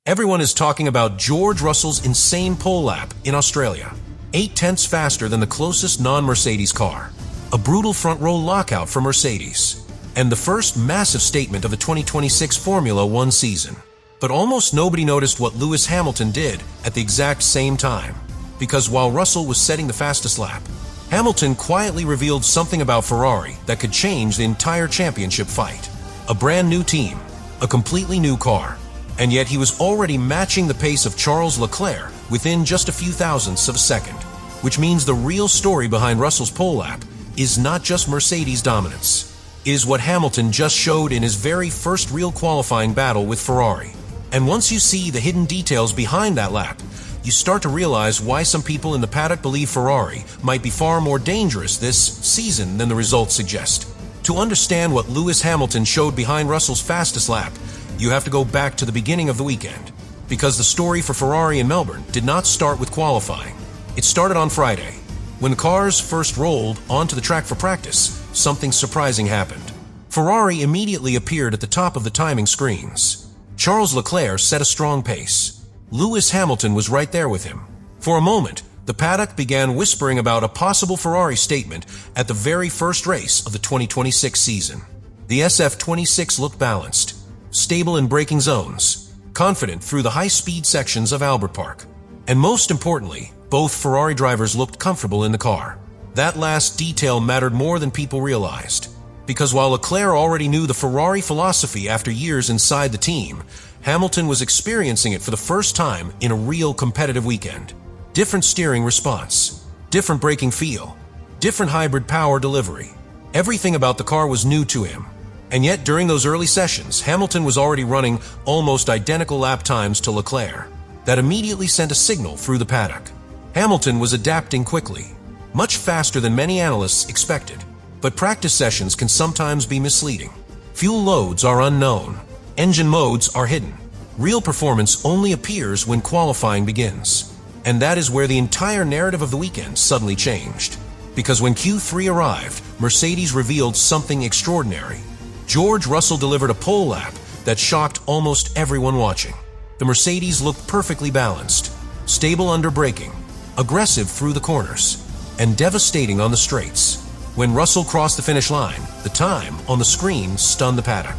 Everyone is talking about George Russell's insane pole lap in Australia. 8/10ths faster than the closest non-Mercedes car. A brutal front-row lockout for Mercedes. And the first massive statement of the 2026 Formula One season. But almost nobody noticed what Lewis Hamilton did at the exact same time. Because while Russell was setting the fastest lap, Hamilton quietly revealed something about Ferrari that could change the entire championship fight. A brand new team, a completely new car, and yet he was already matching the pace of Charles Leclerc within just a few thousandths of a second. Which means the real story behind Russell's pole lap is not just Mercedes' dominance. It is what Hamilton just showed in his very first real qualifying battle with Ferrari. And once you see the hidden details behind that lap, you start to realize why some people in the paddock believe Ferrari might be far more dangerous this season than the results suggest. To understand what Lewis Hamilton showed behind Russell's fastest lap, you have to go back to the beginning of the weekend. Because the story for Ferrari in Melbourne did not start with qualifying. It started on Friday. When the cars first rolled onto the track for practice, something surprising happened. Ferrari immediately appeared at the top of the timing screens. Charles Leclerc set a strong pace. Lewis Hamilton was right there with him. For a moment, the paddock began whispering about a possible Ferrari statement at the very first race of the 2026 season. The SF26 looked balanced, stable in braking zones, confident through the high-speed sections of Albert Park. And most importantly, both Ferrari drivers looked comfortable in the car. That last detail mattered more than people realized. Because while Leclerc already knew the Ferrari philosophy after years inside the team, Hamilton was experiencing it for the first time in a real competitive weekend. Different steering response, different braking feel, different hybrid power delivery. Everything about the car was new to him. And yet during those early sessions, Hamilton was already running almost identical lap times to Leclerc. That immediately sent a signal through the paddock. Hamilton was adapting quickly, much faster than many analysts expected. But practice sessions can sometimes be misleading. Fuel loads are unknown. Engine modes are hidden. Real performance only appears when qualifying begins. And that is where the entire narrative of the weekend suddenly changed. Because when Q3 arrived, Mercedes revealed something extraordinary. George Russell delivered a pole lap that shocked almost everyone watching. The Mercedes looked perfectly balanced, stable under braking, aggressive through the corners, and devastating on the straights. When Russell crossed the finish line, the time on the screen stunned the paddock.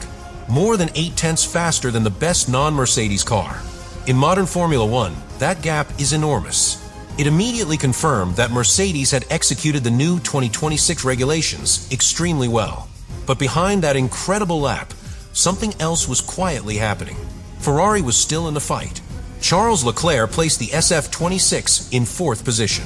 More than 8/10ths faster than the best non-Mercedes car. In modern Formula One, that gap is enormous. It immediately confirmed that Mercedes had executed the new 2026 regulations extremely well. But behind that incredible lap, something else was quietly happening. Ferrari was still in the fight. Charles Leclerc placed the SF26 in 4th position.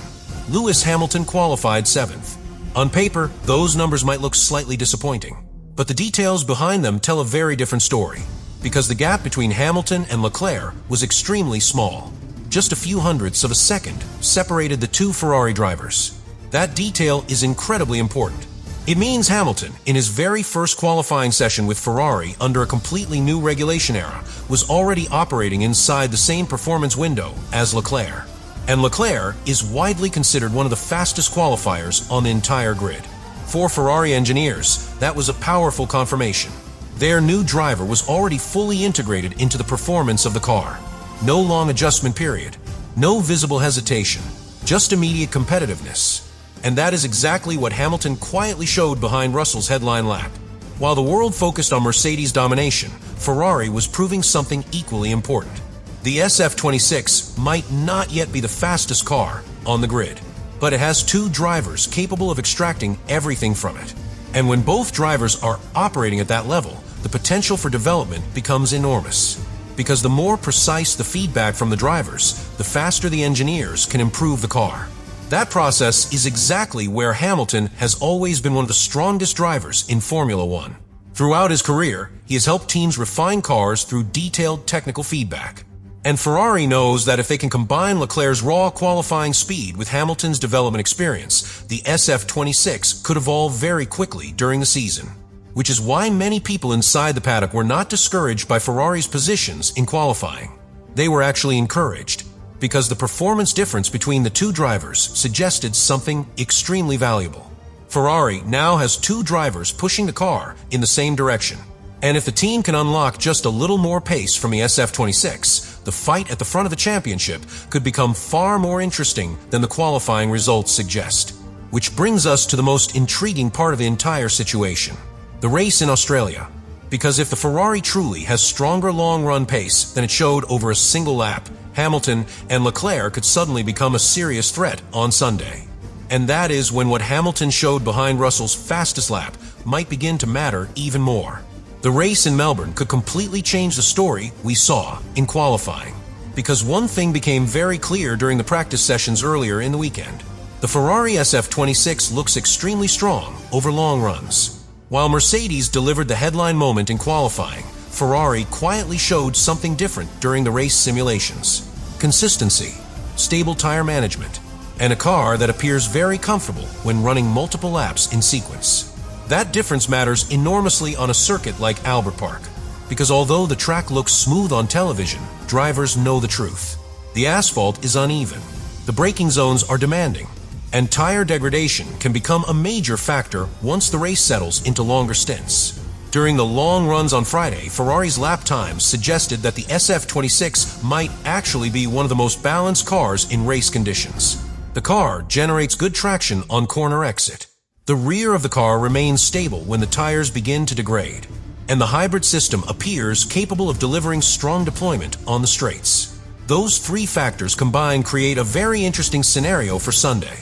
Lewis Hamilton qualified 7th. On paper, those numbers might look slightly disappointing, but the details behind them tell a very different story, because the gap between Hamilton and Leclerc was extremely small. Just a few hundredths of a second separated the two Ferrari drivers. That detail is incredibly important. It means Hamilton, in his very first qualifying session with Ferrari under a completely new regulation era, was already operating inside the same performance window as Leclerc. And Leclerc is widely considered one of the fastest qualifiers on the entire grid. For Ferrari engineers, that was a powerful confirmation. Their new driver was already fully integrated into the performance of the car. No long adjustment period, no visible hesitation, just immediate competitiveness. And that is exactly what Hamilton quietly showed behind Russell's headline lap. While the world focused on Mercedes' domination, Ferrari was proving something equally important. The SF26 might not yet be the fastest car on the grid, but it has two drivers capable of extracting everything from it. And when both drivers are operating at that level, the potential for development becomes enormous. Because the more precise the feedback from the drivers, the faster the engineers can improve the car. That process is exactly where Hamilton has always been one of the strongest drivers in Formula One. Throughout his career, he has helped teams refine cars through detailed technical feedback. And Ferrari knows that if they can combine Leclerc's raw qualifying speed with Hamilton's development experience, the SF26 could evolve very quickly during the season. Which is why many people inside the paddock were not discouraged by Ferrari's positions in qualifying. They were actually encouraged, because the performance difference between the two drivers suggested something extremely valuable. Ferrari now has two drivers pushing the car in the same direction. And if the team can unlock just a little more pace from the SF26, the fight at the front of the championship could become far more interesting than the qualifying results suggest. Which brings us to the most intriguing part of the entire situation: the race in Australia. Because if the Ferrari truly has stronger long-run pace than it showed over a single lap, Hamilton and Leclerc could suddenly become a serious threat on Sunday. And that is when what Hamilton showed behind Russell's fastest lap might begin to matter even more. The race in Melbourne could completely change the story we saw in qualifying. Because one thing became very clear during the practice sessions earlier in the weekend: the Ferrari SF26 looks extremely strong over long runs. While Mercedes delivered the headline moment in qualifying, Ferrari quietly showed something different during the race simulations: consistency, stable tire management, and a car that appears very comfortable when running multiple laps in sequence. That difference matters enormously on a circuit like Albert Park, because although the track looks smooth on television, drivers know the truth. The asphalt is uneven, the braking zones are demanding, and tire degradation can become a major factor once the race settles into longer stints. During the long runs on Friday, Ferrari's lap times suggested that the SF26 might actually be one of the most balanced cars in race conditions. The car generates good traction on corner exit. The rear of the car remains stable when the tires begin to degrade, and the hybrid system appears capable of delivering strong deployment on the straights. Those three factors combined create a very interesting scenario for Sunday,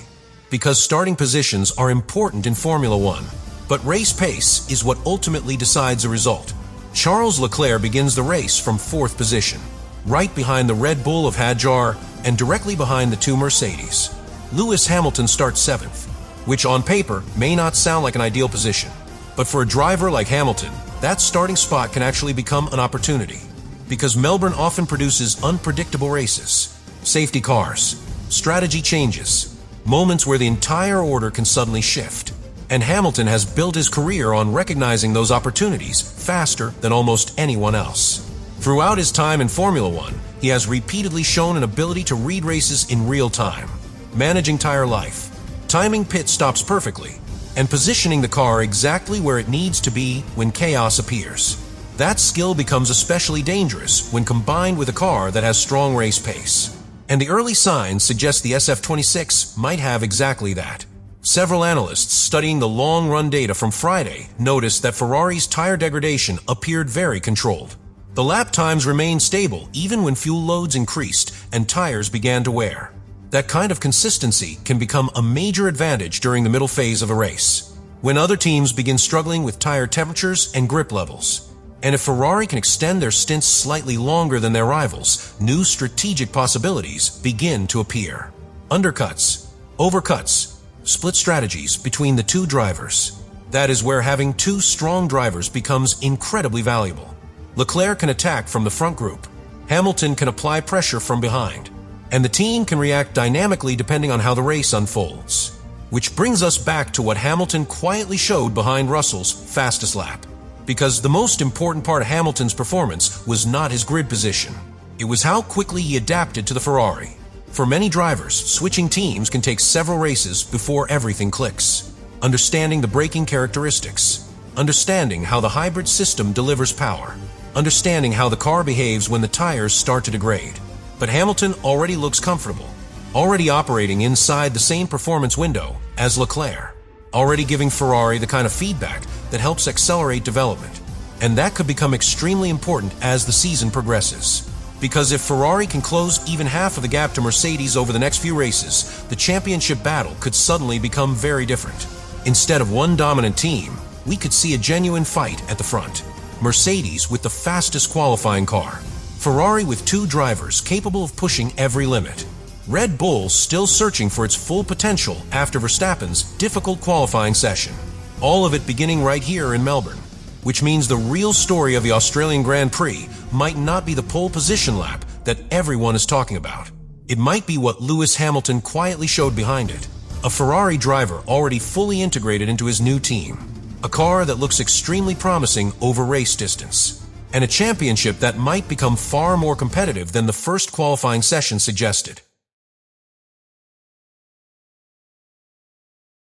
because starting positions are important in Formula One, but race pace is what ultimately decides the result. Charles Leclerc begins the race from 4th position, right behind the Red Bull of Hadjar and directly behind the two Mercedes. Lewis Hamilton starts 7th, which on paper may not sound like an ideal position, but for a driver like Hamilton, that starting spot can actually become an opportunity, because Melbourne often produces unpredictable races, safety cars, strategy changes, moments where the entire order can suddenly shift. And Hamilton has built his career on recognizing those opportunities faster than almost anyone else. Throughout his time in Formula One, he has repeatedly shown an ability to read races in real time, managing tire life, timing pit stops perfectly, and positioning the car exactly where it needs to be when chaos appears. That skill becomes especially dangerous when combined with a car that has strong race pace. And the early signs suggest the SF26 might have exactly that. Several analysts studying the long-run data from Friday noticed that Ferrari's tire degradation appeared very controlled. The lap times remained stable even when fuel loads increased and tires began to wear. That kind of consistency can become a major advantage during the middle phase of a race, when other teams begin struggling with tire temperatures and grip levels. And if Ferrari can extend their stints slightly longer than their rivals, new strategic possibilities begin to appear. Undercuts, overcuts, split strategies between the two drivers. That is where having two strong drivers becomes incredibly valuable. Leclerc can attack from the front group, Hamilton can apply pressure from behind, and the team can react dynamically depending on how the race unfolds. Which brings us back to what Hamilton quietly showed behind Russell's fastest lap. Because the most important part of Hamilton's performance was not his grid position. It was how quickly he adapted to the Ferrari. For many drivers, switching teams can take several races before everything clicks. Understanding the braking characteristics, understanding how the hybrid system delivers power, understanding how the car behaves when the tires start to degrade. But Hamilton already looks comfortable, already operating inside the same performance window as Leclerc, already giving Ferrari the kind of feedback that helps accelerate development. And that could become extremely important as the season progresses. Because if Ferrari can close even half of the gap to Mercedes over the next few races, the championship battle could suddenly become very different. Instead of one dominant team, we could see a genuine fight at the front. Mercedes with the fastest qualifying car, Ferrari with two drivers capable of pushing every limit, Red Bull still searching for its full potential after Verstappen's difficult qualifying session. All of it beginning right here in Melbourne, which means the real story of the Australian Grand Prix might not be the pole position lap that everyone is talking about. It might be what Lewis Hamilton quietly showed behind it, a Ferrari driver already fully integrated into his new team, a car that looks extremely promising over race distance, and a championship that might become far more competitive than the first qualifying session suggested.